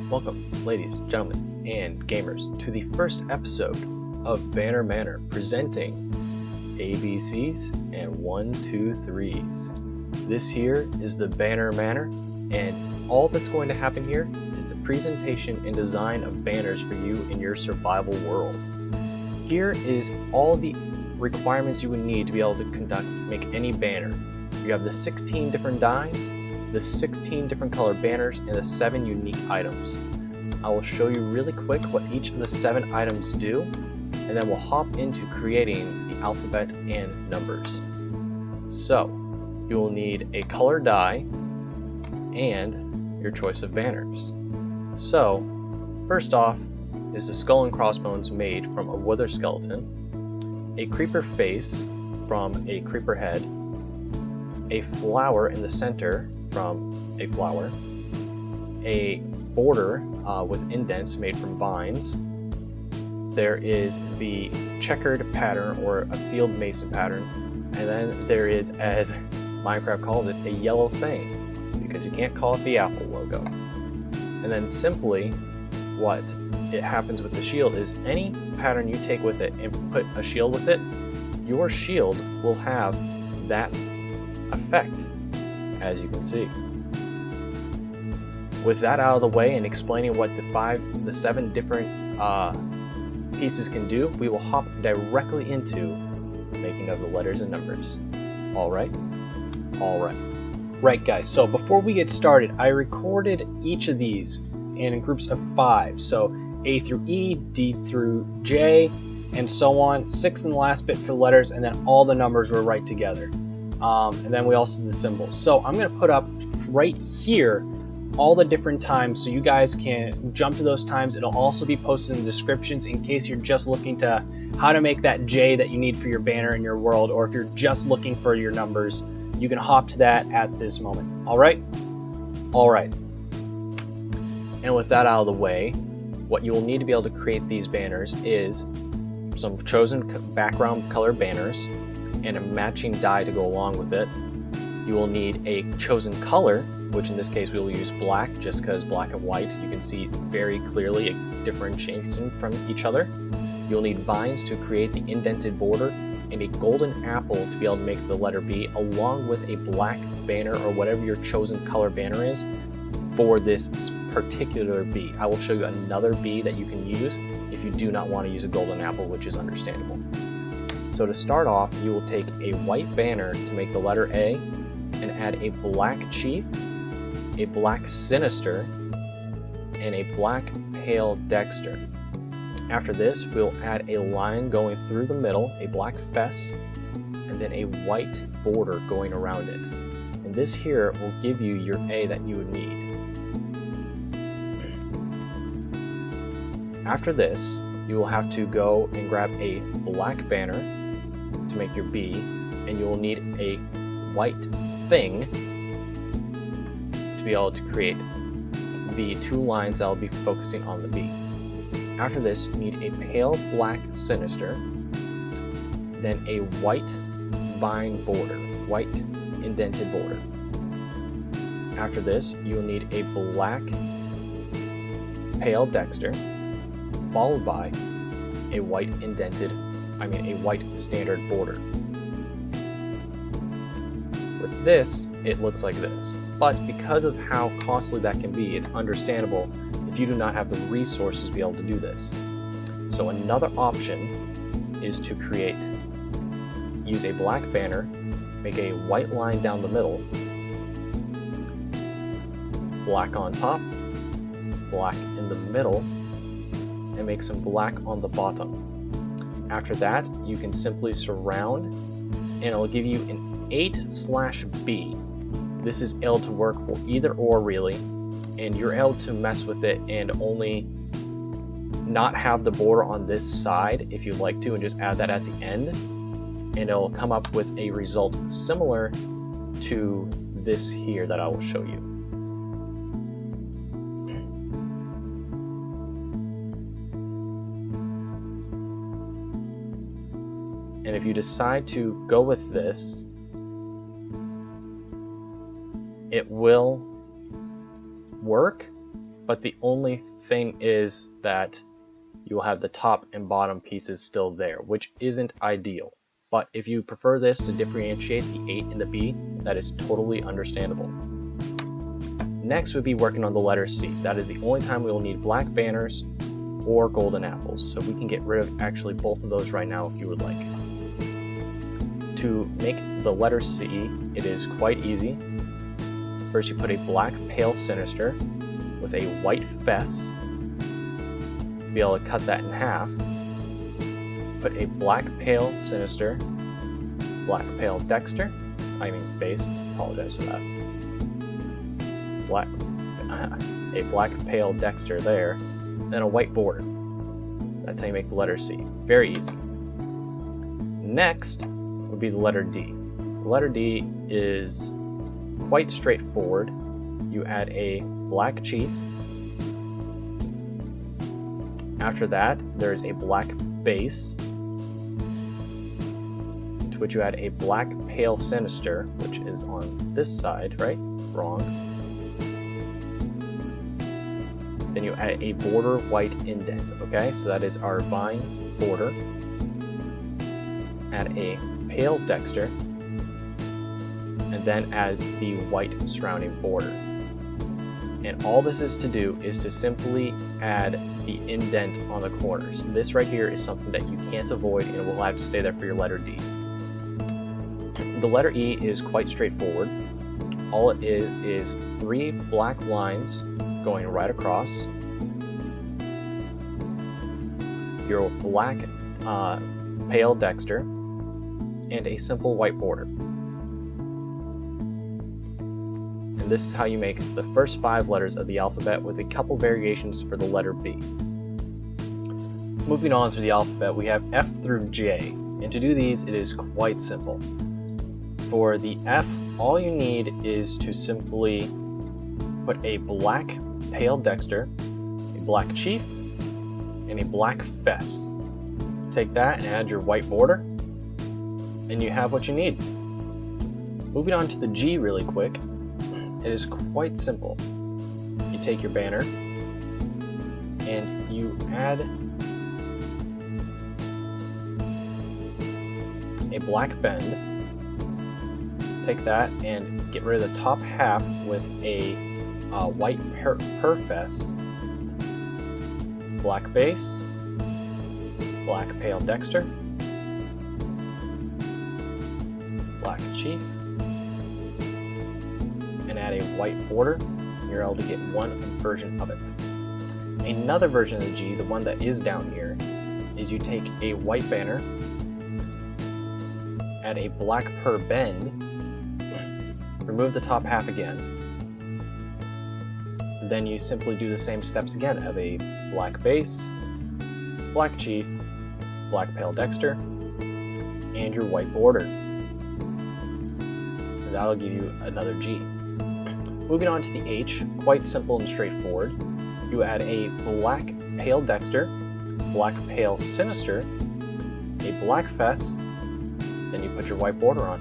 Welcome, ladies, gentlemen, and gamers, to the first episode of Banner Manor, presenting ABCs and 123's. This here is the Banner Manor, and all that's going to happen here is the presentation and design of banners for you in your survival world. Here is all the requirements you would need to be able to make any banner. You have the 16 different dies, the 16 different color banners, and the 7 unique items. I will show you really quick what each of the 7 items do, and then we'll hop into creating the alphabet and numbers. So, you will need a color die and your choice of banners. So, first off is the skull and crossbones made from a wither skeleton, a creeper face from a creeper head, a flower in the center from a flower, a border with indents made from vines. There is the checkered pattern or a field mason pattern, and then there is, as Minecraft calls it, a yellow thing, because you can't call it the Apple logo. And then simply what it happens with the shield is any pattern you take with it and put a shield with it, your shield will have that effect, as you can see. With that out of the way and explaining what the 7 different pieces can do, we will hop directly into making of the letters and numbers. Alright? Right guys, so before we get started, I recorded each of these in groups of 5. So A through E, D through J, and so on. 6 in the last bit for letters, and then all the numbers were right together. And then we also did the symbols. So I'm going to put up right here all the different times so you guys can jump to those times. It'll also be posted in the descriptions in case you're just looking to how to make that J that you need for your banner in your world, or if you're just looking for your numbers, you can hop to that at this moment. Alright? And with that out of the way, what you will need to be able to create these banners is some chosen background color banners and a matching die to go along with it. You will need a chosen color, which in this case we will use black, just because black and white you can see very clearly a differentiation from each other. You'll need vines to create the indented border, and a golden apple to be able to make the letter B, along with a black banner or whatever your chosen color banner is for this particular B. I will show you another B that you can use if you do not want to use a golden apple, which is understandable. So to start off, you will take a white banner to make the letter A and add a black chief, a black sinister, and a black pale dexter. After this, we'll add a line going through the middle, a black fess, and then a white border going around it. And this here will give you your A that you would need. After this, you will have to go and grab a black banner to make your B, and you will need a white thing to be able to create the 2 lines that will be focusing on the B. After this, you need a pale black sinister, then a white vine border, white indented border. After this, you will need a black pale dexter, followed by a white white standard border. With this, it looks like this. But because of how costly that can be, it's understandable if you do not have the resources to be able to do this. So another option is to use a black banner, make a white line down the middle, black on top, black in the middle, and make some black on the bottom. After that, you can simply surround, and it'll give you an 8/B. This is able to work for either or really, and you're able to mess with it and only not have the border on this side if you'd like to, and just add that at the end, and it'll come up with a result similar to this here that I will show you. And if you decide to go with this, it will work, but the only thing is that you will have the top and bottom pieces still there, which isn't ideal. But if you prefer this to differentiate the 8 and the B, that is totally understandable. Next would be working on the letter C. That is the only time we will need black banners or golden apples. So we can get rid of actually both of those right now if you would like. To make the letter C, it is quite easy. First you put a black pale sinister with a white fess. Be able to cut that in half. Put a black pale sinister, black pale dexter, base, apologize for that. A black pale dexter there, and a white border. That's how you make the letter C. Very easy. Next would be the letter D. The letter D is quite straightforward. You add a black chief. After that, there is a black base, to which you add a black pale sinister, which is on this side, right? Wrong. Then you add a border white indent, okay? So that is our vine border. Add a pale dexter, and then add the white surrounding border. And all this is to do is to simply add the indent on the corners. This right here is something that you can't avoid, and it will have to stay there for your letter D. The letter E is quite straightforward. All it is 3 black lines going right across, your black pale dexter, and a simple white border. And this is how you make the first 5 letters of the alphabet, with a couple variations for the letter B. Moving on through the alphabet, we have F through J, and to do these it is quite simple. For the F, all you need is to simply put a black pale dexter, a black chief, and a black fess. Take that and add your white border, and you have what you need. Moving on to the G really quick, it is quite simple. You take your banner and you add a black bend. Take that and get rid of the top half with a white per fess, black base, black pale dexter, black chief, and add a white border, and you're able to get one version of it. Another version of the G, the one that is down here, is you take a white banner, add a black per bend, remove the top half again, then you simply do the same steps again of a black base, black chief, black pale dexter, and your white border. And that'll give you another G. Moving on to the H, quite simple and straightforward. You add a black pale dexter, black pale sinister, a black fess, then you put your white border on.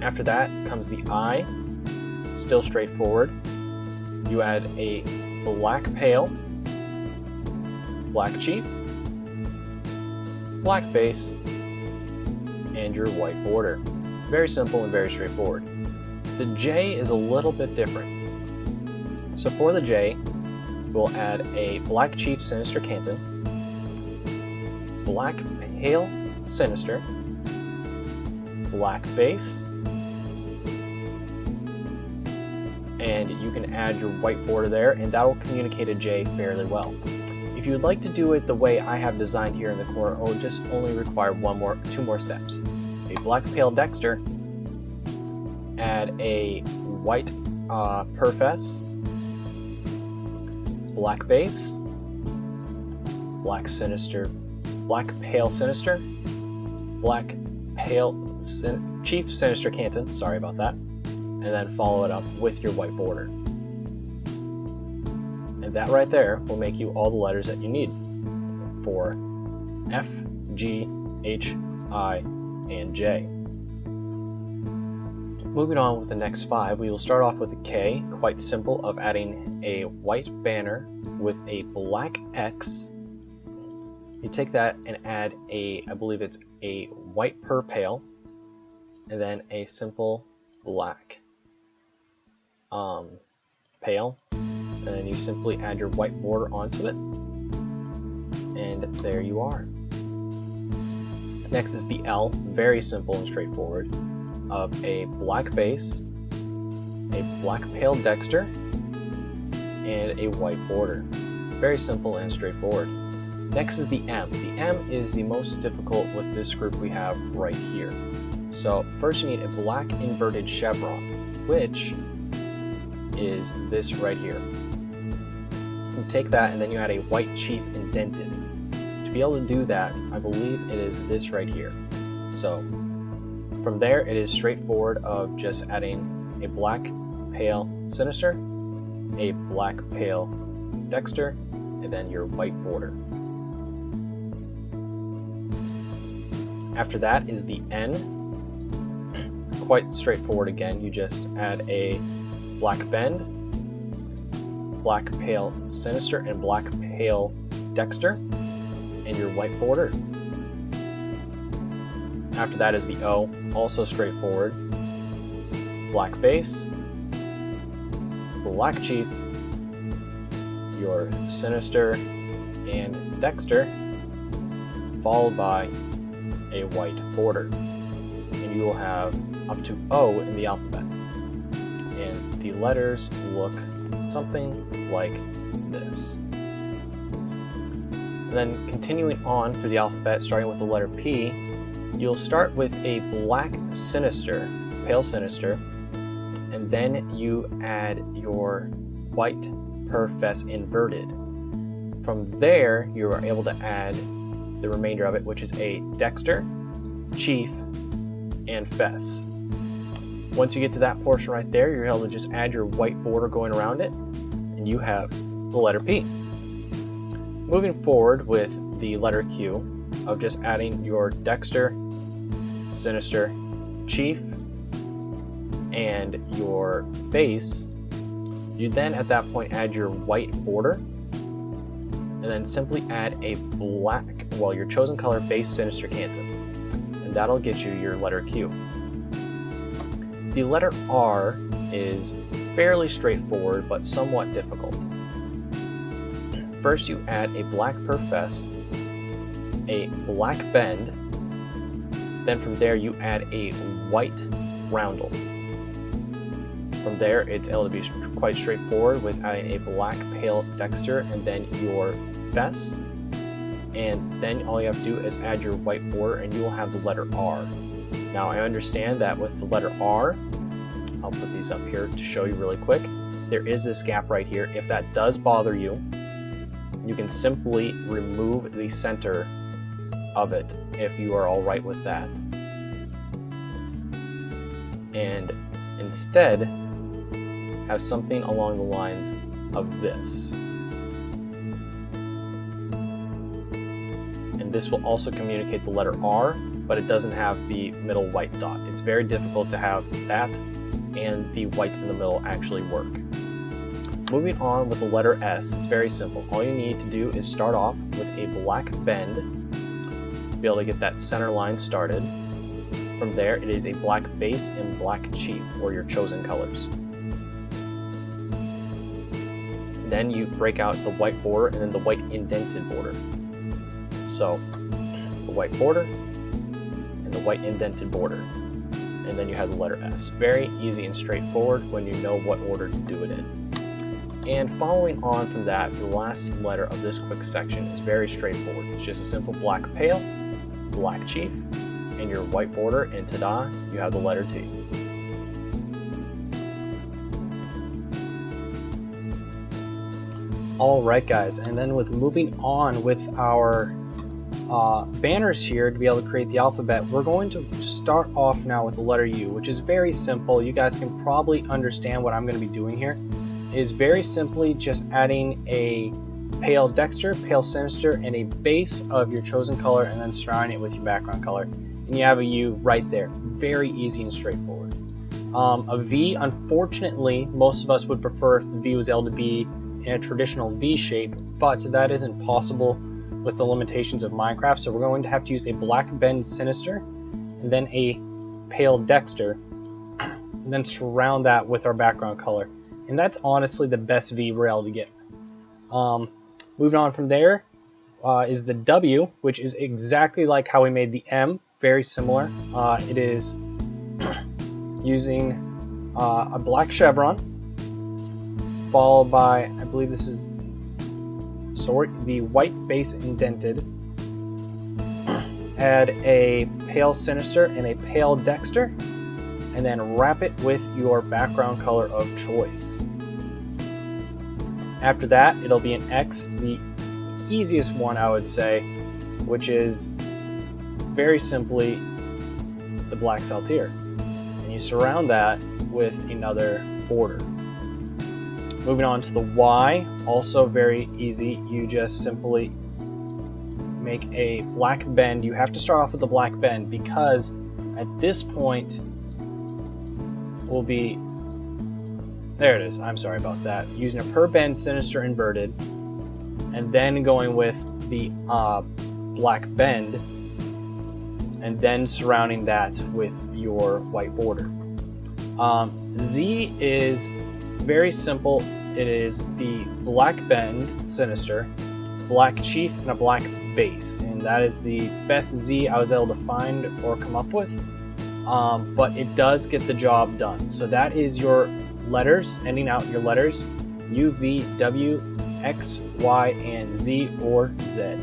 After that comes the I, still straightforward. You add a black pale, black chief, black base, and your white border. Very simple and very straightforward. The J is a little bit different. So for the J, we'll add a black chief sinister canton, black pale sinister, black base, and you can add your white border there, and that will communicate a J fairly well. If you would like to do it the way I have designed here in the corner, it will just only require two more steps. A black pale dexter, add a white per fess, black base, black pale sinister, black pale chief sinister canton, sorry about that, and then follow it up with your white border. And that right there will make you all the letters that you need for F, G, H, I, and J. Moving on with the next 5, we will start off with a K, quite simple, of adding a white banner with a black X. You take that and add I believe it's a white per pail, and then a simple black pail, and then you simply add your white border onto it, and there you are. Next is the L, very simple and straightforward, of a black base, a black pail dexter, and a white border. Very simple and straightforward. Next is the M. The M is the most difficult with this group we have right here. So first you need a black inverted chevron, which is this right here. You take that and then you add a white chief indented. To be able to do that, I believe it is this right here. So from there, it is straightforward of just adding a black pale sinister, a black pale dexter, and then your white border. After that is the N. Quite straightforward again. You just add a black bend, black pale sinister, and black pale dexter, and your white border. After that is the O, also straightforward. Black base, black chief, your sinister and dexter, followed by a white border. And you will have up to O in the alphabet. And the letters look something like this. And then continuing on through the alphabet, starting with the letter P, you'll start with a black sinister, pale sinister, and then you add your white per fess inverted. From there, you are able to add the remainder of it, which is a dexter, chief, and fess. Once you get to that portion right there, you're able to just add your white border going around it, and you have the letter P. Moving forward with the letter Q, of just adding your dexter, sinister, chief, and your base, you then at that point add your white border, and then simply add a black, well, your chosen color base sinister cancel, and that'll get you your letter Q. The letter R is fairly straightforward but somewhat difficult. First you add a black per fess, a black bend, then from there you add a white roundel. From there it's able to be quite straightforward with adding a black pale dexter and then your fess, and then all you have to do is add your white border and you will have the letter R. Now I understand that with the letter R, I'll put these up here to show you really quick, there is this gap right here. If that does bother you, you can simply remove the center of it if you are all right with that, and instead have something along the lines of this. And this will also communicate the letter R, but it doesn't have the middle white dot. It's very difficult to have that and the white in the middle actually work. Moving on with the letter S, it's very simple. All you need to do is start off with a black bend, be able to get that center line started. From there, it is a black base and black chief, or your chosen colors. Then you break out the white border and then the white indented border. So, the white border and the white indented border. And then you have the letter S. Very easy and straightforward when you know what order to do it in. And following on from that, the last letter of this quick section is very straightforward. It's just a simple black pale, black chief, and your white border, and ta-da, you have the letter T. Alright guys, and then with moving on with our banners here to be able to create the alphabet, we're going to start off now with the letter U, which is very simple. You guys can probably understand what I'm going to be doing here. It is very simply just adding a pale dexter, pale sinister, and a base of your chosen color, and then surrounding it with your background color. And you have a U right there. Very easy and straightforward. A V, unfortunately, most of us would prefer if the V was able to be in a traditional V shape, but that isn't possible with the limitations of Minecraft, so we're going to have to use a black bend sinister and then a pale dexter, and then surround that with our background color. And that's honestly the best V we're able to get. Moving on from there is the W, which is exactly like how we made the M, very similar. It is using a black chevron, followed by, I believe this is the white base indented. Add a pale sinister and a pale dexter, and then wrap it with your background color of choice. After that, it'll be an X, the easiest one I would say, which is very simply the black saltire. And you surround that with another border. Moving on to the Y, also very easy. You just simply make a black bend. You have to start off with the black bend because at this point will be, there it is, I'm sorry about that, using a per bend sinister inverted, and then going with the black bend, and then surrounding that with your white border. Z is very simple. It is the black bend sinister, black chief, and a black base, and that is the best Z I was able to find or come up with. But it does get the job done. So that is your letters, ending out your letters U, V, W, X, Y, and Z or Z.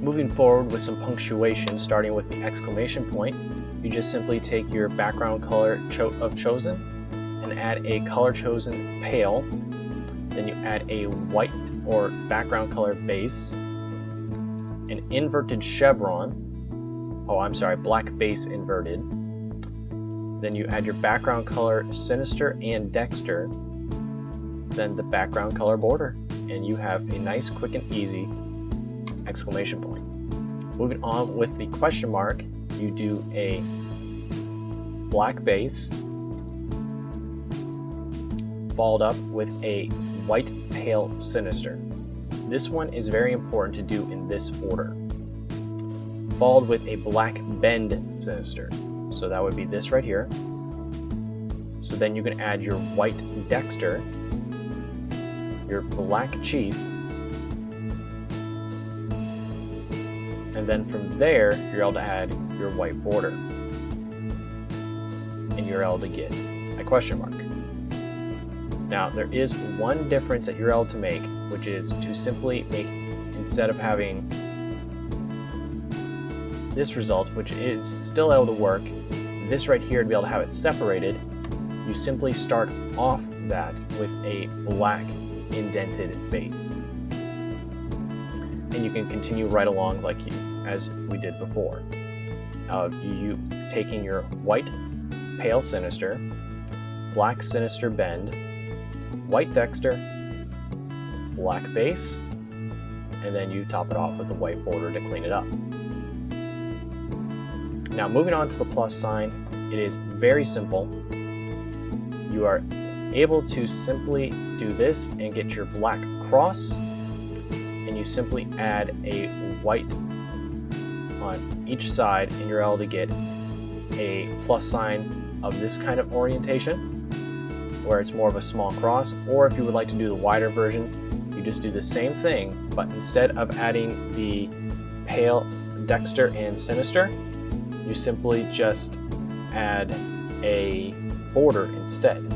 Moving forward with some punctuation, starting with the exclamation point, you just simply take your background color of chosen and add a color chosen pale. Then you add a white or background color base, an inverted chevron, black base inverted. Then you add your background color sinister and dexter, then the background color border, and you have a nice, quick, and easy exclamation point. Moving on with the question mark, you do a black base followed up with a white pale sinister. This one is very important to do in this order. Followed with a black bend sinister. So that would be this right here. So then you can add your white dexter, your black chief, and then from there you're able to add your white border, and you're able to get a question mark. Now there is one difference that you're able to make, which is to simply make, instead of having this result, which is still able to work, this right here, to be able to have it separated, you simply start off that with a black indented base. And you can continue right along as we did before. You taking your white pale sinister, black sinister bend, white dexter, black base, and then you top it off with the white border to clean it up. Now moving on to the plus sign, it is very simple. You are able to simply do this and get your black cross, and you simply add a white on each side, and you're able to get a plus sign of this kind of orientation, where it's more of a small cross. Or if you would like to do the wider version, you just do the same thing, but instead of adding the pale dexter and sinister, you simply just add a border instead.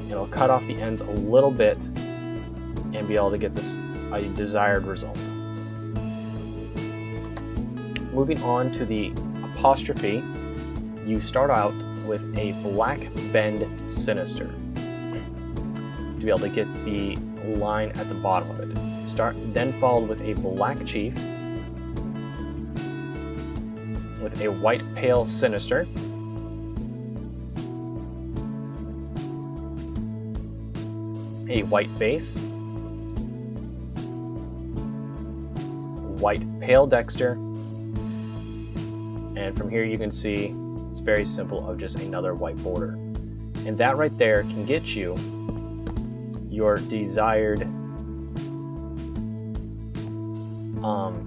It'll cut off the ends a little bit and be able to get this a desired result. Moving on to the apostrophe, you start out with a black bend sinister to be able to get the line at the bottom of it. Then followed with a black chief, with a white pale sinister, a white base, white pale dexter, and from here you can see it's very simple of just another white border. And that right there can get you your desired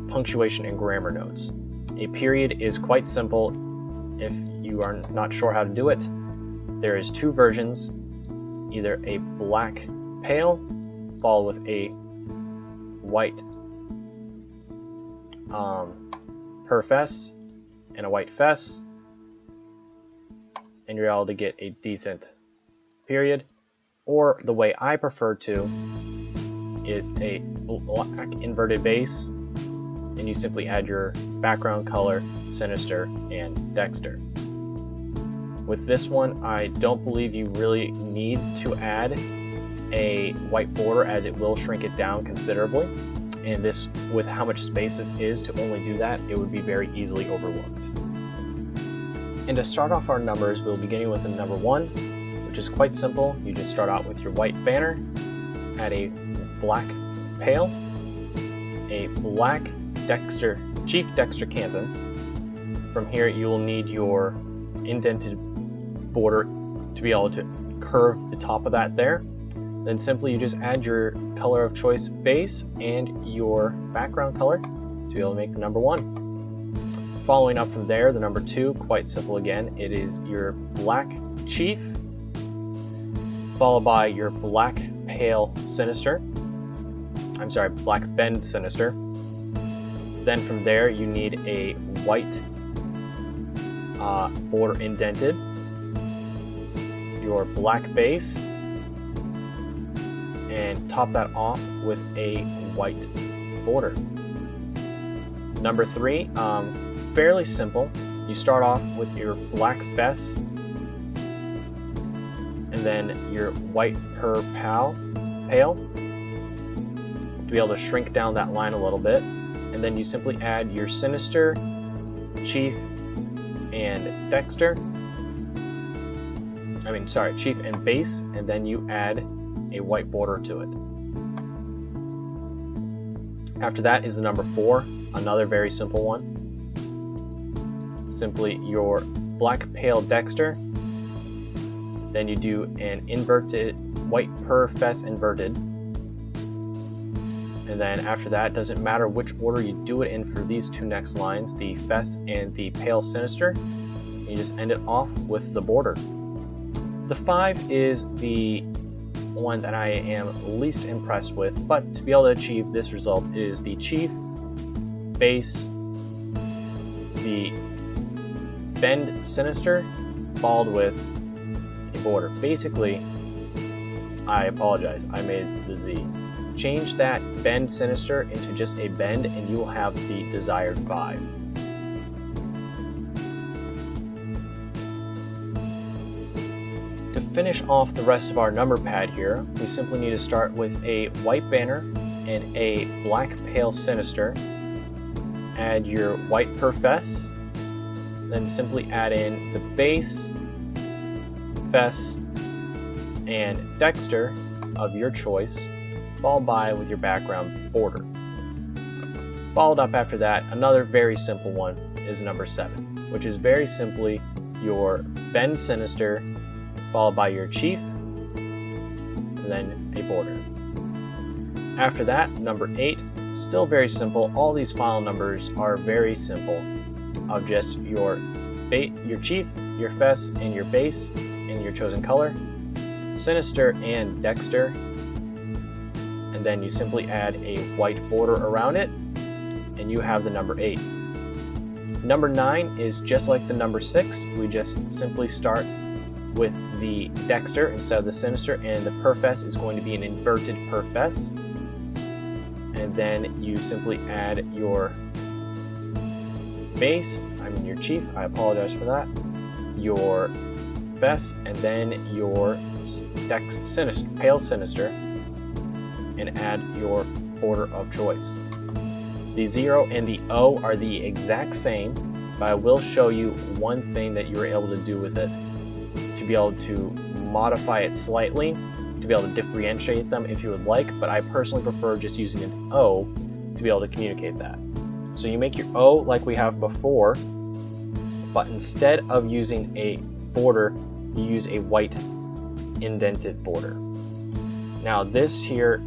punctuation and grammar notes. A period is quite simple. If you are not sure how to do it, there is two versions, either a black pale followed with a white per fess and a white fess, and you're able to get a decent period. Or the way I prefer to is a black inverted base, and you simply add your background color, sinister, and dexter. With this one, I don't believe you really need to add a white border, as it will shrink it down considerably. And this, with how much space this is to only do that, it would be very easily overlooked. And to start off our numbers, we'll be beginning with the number 1, which is quite simple. You just start out with your white banner, add a black pale, a black dexter, chief dexter canton. From here, you will need your indented border to be able to curve the top of that there. Then simply you just add your color of choice base and your background color to be able to make the number 1. Following up from there, the number 2, quite simple again. It is your black chief, followed by your black pale sinister. I'm sorry, black bend sinister. Then from there, you need a white border indented, your black base, and top that off with a white border. Number 3, fairly simple. You start off with your black fess, and then your white per pale to be able to shrink down that line a little bit. And then you simply add your sinister, chief, and dexter. Chief and base, and then you add a white border to it. After that is the number 4, another very simple one. Simply your black pale dexter, then you do an inverted white per fess inverted, and then after that, doesn't matter which order you do it in for these two next lines, the fess and the pale sinister, you just end it off with the border. The 5 is the one that I am least impressed with, but to be able to achieve this result is the chief, base, the bend sinister, followed with a border. Basically, I apologize, I made the Z. Change that bend sinister into just a bend and you will have the desired 5. To finish off the rest of our number pad here, we simply need to start with a white banner and a black pale sinister. Add your white per fess, then simply add in the base, fess, and dexter of your choice, followed by with your background border. Followed up after that, another very simple one is number 7, which is very simply your bend sinister, followed by your chief, and then a border. After that, number 8, still very simple. All these final numbers are very simple, of just your chief, your fess, and your base in your chosen color, sinister and dexter, and then you simply add a white border around it, and you have the number 8. Number 9 is just like the number 6. We just simply start with the dexter instead of the sinister, and the per fess is going to be an inverted per fess. And then you simply add your base, your chief, I apologize for that, your fess, and then your sinister, pale sinister, and add your border of choice. The 0 and the O are the exact same, but I will show you one thing that you're able to do with it to be able to modify it slightly, to be able to differentiate them if you would like, but I personally prefer just using an O to be able to communicate that. So you make your O like we have before, but instead of using a border, you use a white indented border. Now this here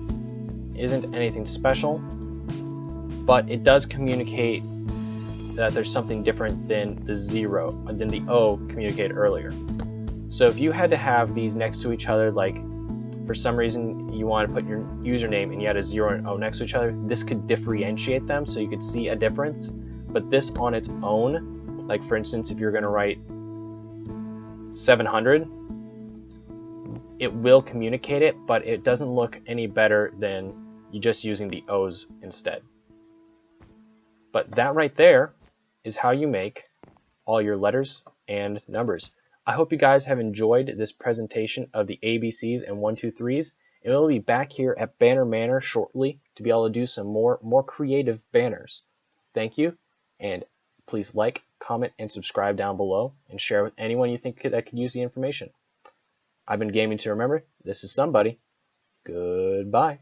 isn't anything special, but it does communicate that there's something different than the O communicated earlier. So if you had to have these next to each other, like for some reason you want to put your username and you had a 0 and O next to each other, this could differentiate them so you could see a difference. But this on its own, like for instance, if you're going to write 700, it will communicate it, but it doesn't look any better than you just using the O's instead. But that right there is how you make all your letters and numbers. I hope you guys have enjoyed this presentation of the ABCs and 123's, and we'll be back here at Banner Manor shortly to be able to do some more creative banners. Thank you, and please like, comment, and subscribe down below, and share with anyone you think that could use the information. I've been Gaming to Remember. This is somebody. Goodbye.